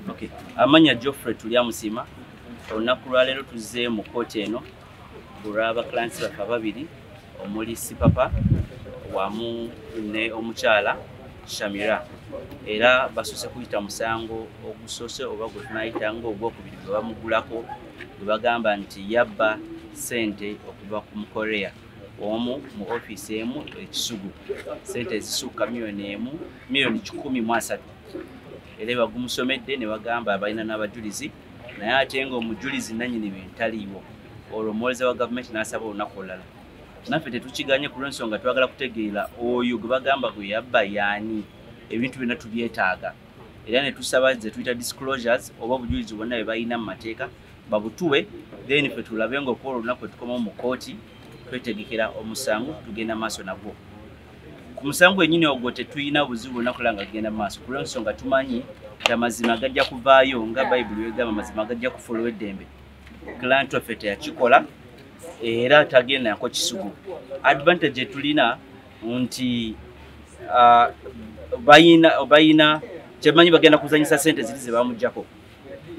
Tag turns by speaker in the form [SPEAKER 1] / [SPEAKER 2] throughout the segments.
[SPEAKER 1] Okay. Amanya Geoffrey Tulyamusima. Olunaku lwa leero tuzze mu kkooti eno olw'aba clients baffe ababiri omuli Sipapa wamu ne omukyala Shamirah. Era basoose kuyita musango ogusoose oba gwe tunayita ng'ogwokubiri gwe bamugulako gwe bagamba nti yabba ssente okuva ku Mukorea omu mu ofiisi emu ekisugu ssente ezisukka miliyoni 1,300,000. Era bagumusomedde ne bagamba balina n'abajulizi naye ate ng'omujulizi nannyini bintu taliiwo. Olwo omuwooleza wa gavumenti n'asaba olunaku olulala. Naffe tetukiganye ku lw'ensonga twagala kutegeera oyo gwe bagamba gwe yabba yaani ebintu byonna tubyetaaga. Era ne tusaba ze tuyita disclosures oba obujulizi bwonna bwe balina mu mateeka babutuwe then ffe tulabe ng'okuba olunaku lwe tukomawo mu kkooti twetegekera omusango tugenda maaso nagwo. Ku musango ennyini ogwo tetuyina buzibu bwonna kulaba nga tugenda maaso ku lw'ensonga tumanyi nti amazima gajja kuvaayo nga Bayibuli bw'egamba amazima gajja kufuulwa eddembe. Client waffe teyakikola era tagenda nako kisugu. Advantage tulina nti bayina kyemanyi bagenda kuzanyisa ssente ziri ze bamuggyako.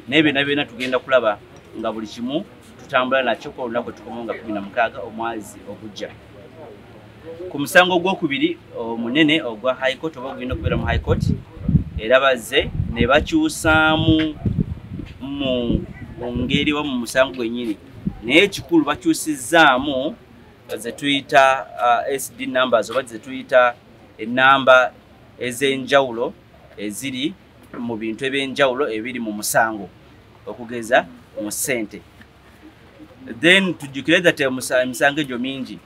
[SPEAKER 1] Naye byonna tugenda kulaba nga buli kimu tutambula nakyo ku olunaku tukomawo nga 16 omwezi ogujja. Ku musango ogwokubiri omunene ogwa High Court oba ogenda okubeera mu High Court era bazze ne bakyusaamu mu ngeri wa mu musango gwennyini. Naye ekikulu bakyusizzaamu ze tuyita SD numbers oba ze tuyita ennamba ez'enjawulo eziri mu bintu eby'enjawulo ebiri mu musango okugeza mu ssente. Then tujjukire that emisango egyo mingi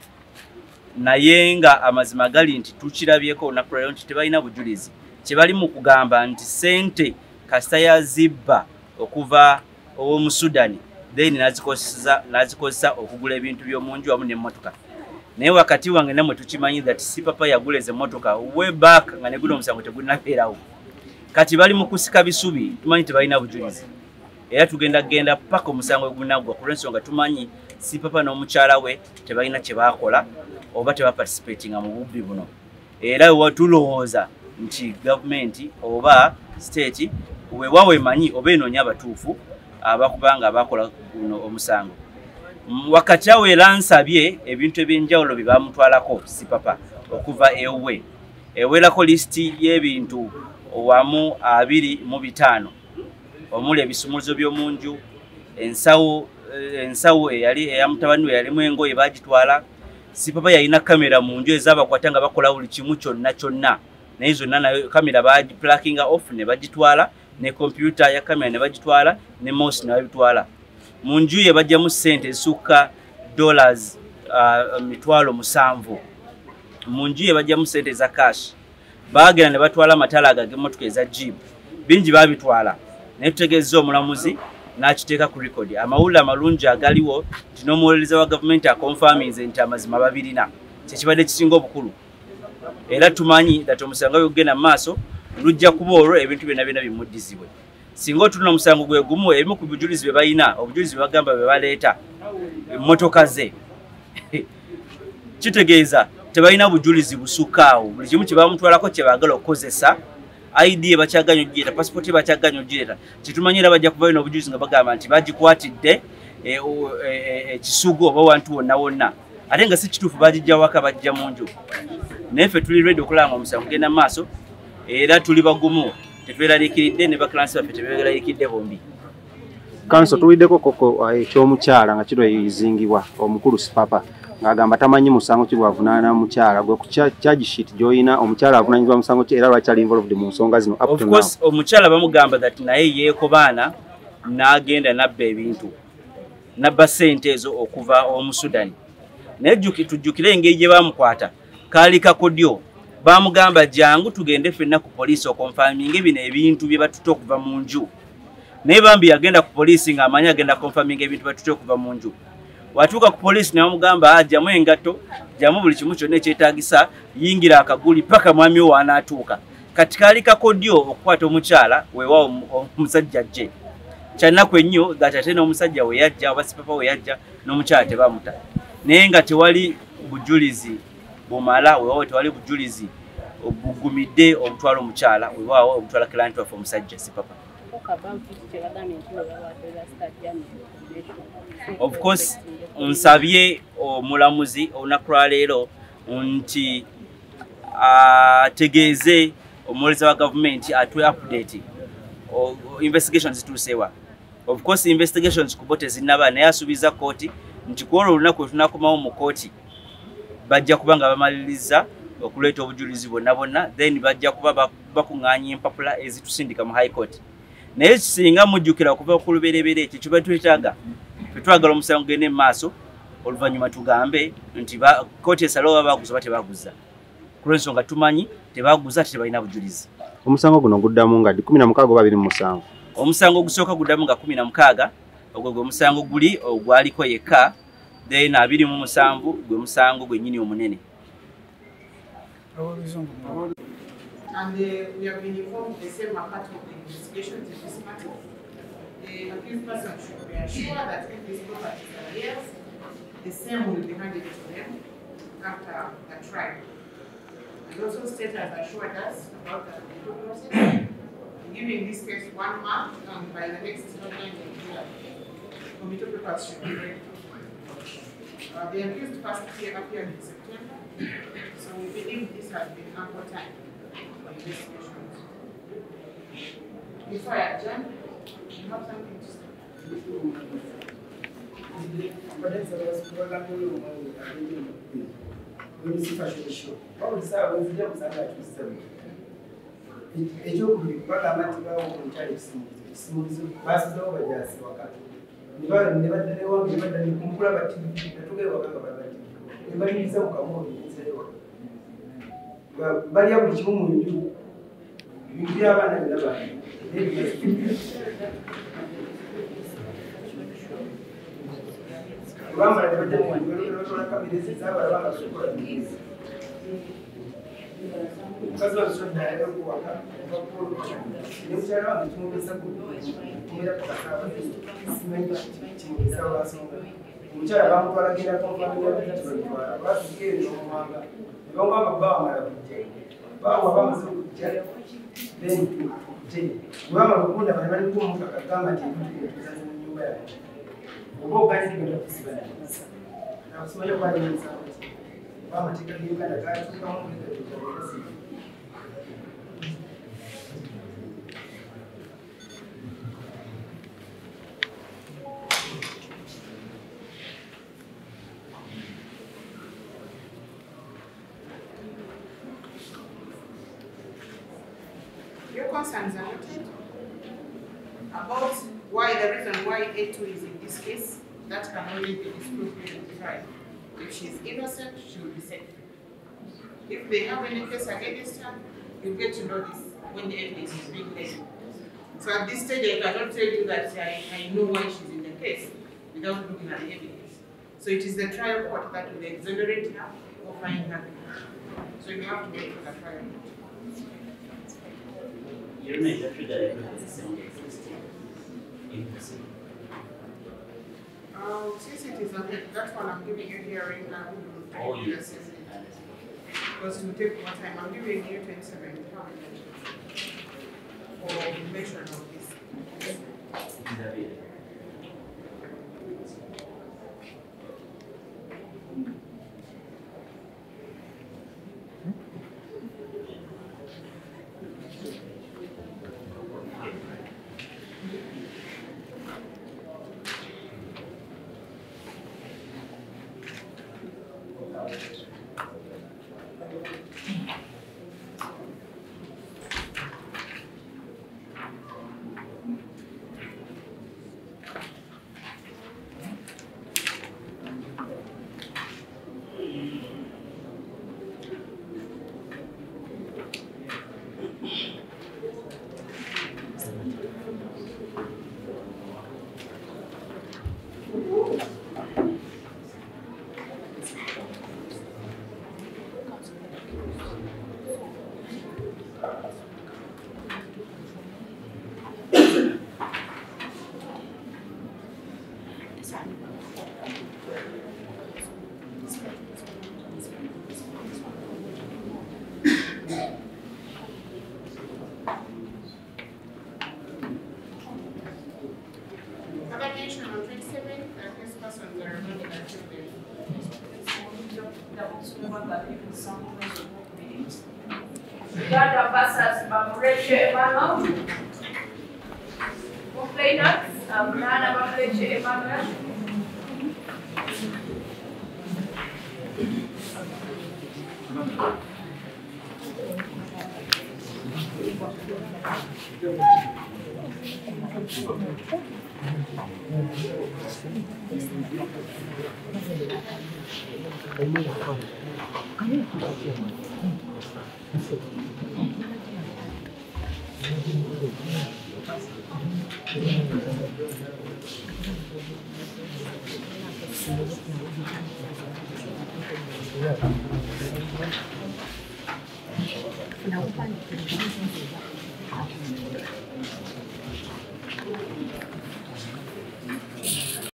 [SPEAKER 1] naye nga amazima gali nti tukirabyeko olunaku lwaleero nti tebalina bujulizi kye bali mu kugamba nti ssente kasita yazibba okuva ow'omu Sudani then nazikozesa okugula ebintu by'omunju wamu n'emmotoka. Naye wakati wange namwe tukimanyi that Sipapa yagula ezo emmotoka way back nga ne guno omusango tegunnabeerawo. Kati bali mu kusika bisubi tumanyi tebalina bujulizi. Era tugenda paka omusango gunaggwa ku lw'ensonga tumanyi Sipapa n'omukyala we tebalina kye baakola oba tebaparticipatinga mu bubbi buno. Era watulowooza nti gavumenti oba state weewawe emanyi oba enoonya abatuufu abakubanga abakola guno omusango. Wakati awo era nsabye ebintu eby'enjawulo bye bamutwalako Sipapa okuva ewe ewerako lisiti y'ebintu wamu 25 omuli ebisumuluzo by'omunju ensawo eyali eyamutabani we yalimu engoye bagitwala. Sipapa yalina kamera mu nju ez'abakwata nga bakola buli kimu kyonna naye zonna nayo kamera bagiplakinga off ne bagitwala ne kompyuta ya kamera ne bagitwala ne mouse ne babitwala. Mu nju ye bajjamu ssente ezisukka $7,000. Mu nju ye bajjamu ssente za cash. Baagenda ne batwala amatalaga g'emmotoka eza Jeep bingi babitwala. Naye tutegeezza omulamuzi n'akiteeka ku record. Amawulire amalungi agaliwo nti n'omuwolereza wa gavumenti akonfaminze nti amazima babirina kyekibadde kisinga obukulu. Era tumanyi that omusango ogenda mu maaso lujja kuba olwo ebintu byonna bimuddizibwe. Singa otulina omusango gwe gumu ebimu ku bujulizi bye balina obujulizi bwe bagamba bwe baleeta emmotoka ze kitegeeza tebalina bujulizi busukkaawo. Buli kimu kye bamutwalako kye baagala okukozesa ID bakyaganya ogireeta passport bakyaganya ogireeta kitumanyi era bajja kuba n'obujulizi nga bagamba nti bagikwatidde ekisugu oba wantu wonna ate nga si kituufu bagijja waka bajja mu nju. Naye ffe tuli ready okulaba nga omusango genda mu maaso era tuli bagumu tetweraliikiridde ne bakiransi baffe tebeeraliikiridde bombi.
[SPEAKER 2] Kanso tuwiddeko koko ekyomukyala nga kiro yizingibwa omukulu Sipapa ng'agamba tamanyi musango ki gwavunaana mukyala gwe ku charge sheet gy'olina omukyala avunanyizibwa musango ki era lwaki ali involved mu nsonga zino up to now.
[SPEAKER 1] Of course omukyala bamugamba that naye yeekobaana n'agenda nabba ebintu nabba ssente ezo okuva omu Sudani. Naye tujjukire engeri gye bamukwata kaali kakodyo bamugamba jangu tugende ffenna ku poliisi okonfaminga bino ebintu bye batutte okuva mu nju. Naye bambi yagenda ku poliisi ng'amanyi agenda konfaminga ebintu batutte okuva mu nju. Watuuka ku poliisi ne bamugamba ajjamu engatto jjamu buli kimu kyonna ekyetaagisa yingira akaguli paka mwami wo anaatuuka. Kati kaali kakodyo okukwata omukyala weewaawo omusajja ajje. Kyannaku ennyo that ate n'omusajja we yajja oba Sipapa we yajja n'omukyala tebamuta. Naye nga tewali bujulizi bumala weewaawo tewali bujulizi obugumidde obutwala omukyala weewaawo obutwala client waffe omusajja Sipapa.
[SPEAKER 3] talk about it.
[SPEAKER 1] Of course, nsabye omulamuzi olunaku lwa leero nti ategeeze omuweereza wa gavumenti atwe update investigations zituusewa. Of course investigations kubo tezinnaba naye asuubiza kooti nti ku olwo olunaku tunakomawo mu kooti bajja kuba nga bamaliriza okuleeta obujulizi bonna bonna, then bajja kuba bakuŋŋaanya empapula ezitusindika mu high court. Naye singa mujjukira okuva ku lubereberye ekyo kiba twetaaga twagala omusango gugende mu maaso oluvannyuma tugambe nti kooti esalawo baba baguza oba tebaguza. Ku lw'ensonga tumanyi tebaguza tebalina bujulizi.
[SPEAKER 2] Omusango guno guddamu nga 16 oba 27?
[SPEAKER 1] Omusango ogusooka guddamu nga 16, ogwo gwe musango guli ogwaliko yekka, then 27 gwe musango gwennyini omunene.
[SPEAKER 4] And we have been informed the same are part of the investigations in this matter. The accused person should be assured that if this property is theirs, the same will be handed to them after the trial. And also state has assured us about the legal process, giving this case 1 month, and by the next deadline in July, committee papers should be ready. The accused first appeared in September, so we believe this has been ample time for investigations. Before I adjourn, you have something to say? Your concerns are noted about why the reason why A2 is in this case. That can only be disproved in the trial. If she is innocent, she will be safe. If they have any case against her, you get to know this when the evidence is being laid. So at this stage, I cannot tell you that I know why she's in the case without looking at the evidence. So it is the trial court that will exonerate her or find her. So you have to wait for the trial court.
[SPEAKER 1] You know, you have to get
[SPEAKER 4] since it is that one I'm giving you hearing now, yes. Because it will take more time. I'm giving you 27 for mention of this. persons were remanded until then.
[SPEAKER 3] Uganda versus Bamuleke Emmanuel. Complainants, Nana Bamuleke Emmanuel.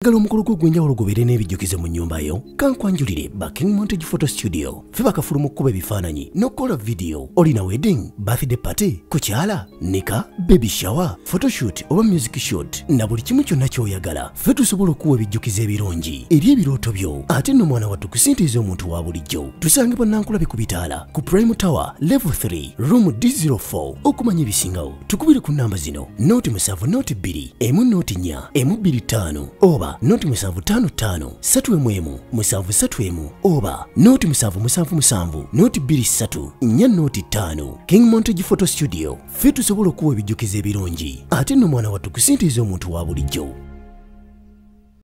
[SPEAKER 5] Galo mukulu gw'enjawulo gobeere n'ebijjukize mu nnyumba yo kankwanjulire ba Makindye Photo Studio fe bakafulumu okukuba ebifaananyi n'okukola video. Olina wedding, birthday party, kukyala, nika, baby shower, photoshoot oba music shoot na buli kimu kyonna ky'oyagala fe tusobola okuwa ebijjukize ebirungi eri ebirooto byo ate nno mwana wattu kusintiiza omuntu wa bulijjo. Tusange Bannankulabe ku Bitaala ku Prime Tower Level 3 Room D04. Okumanya ebisingawo tukubire ku nnamba zino noti 7 noti 2 emu noti 4 emu 25 oba noti 755 7 7 oba noti 777 noti 23 4 noti 5. Makindye Photo Studio fe tusobola okuwa ebijjukize ebirungi ate nno mwana wattu kusintiiza omuntu wa bulijjo.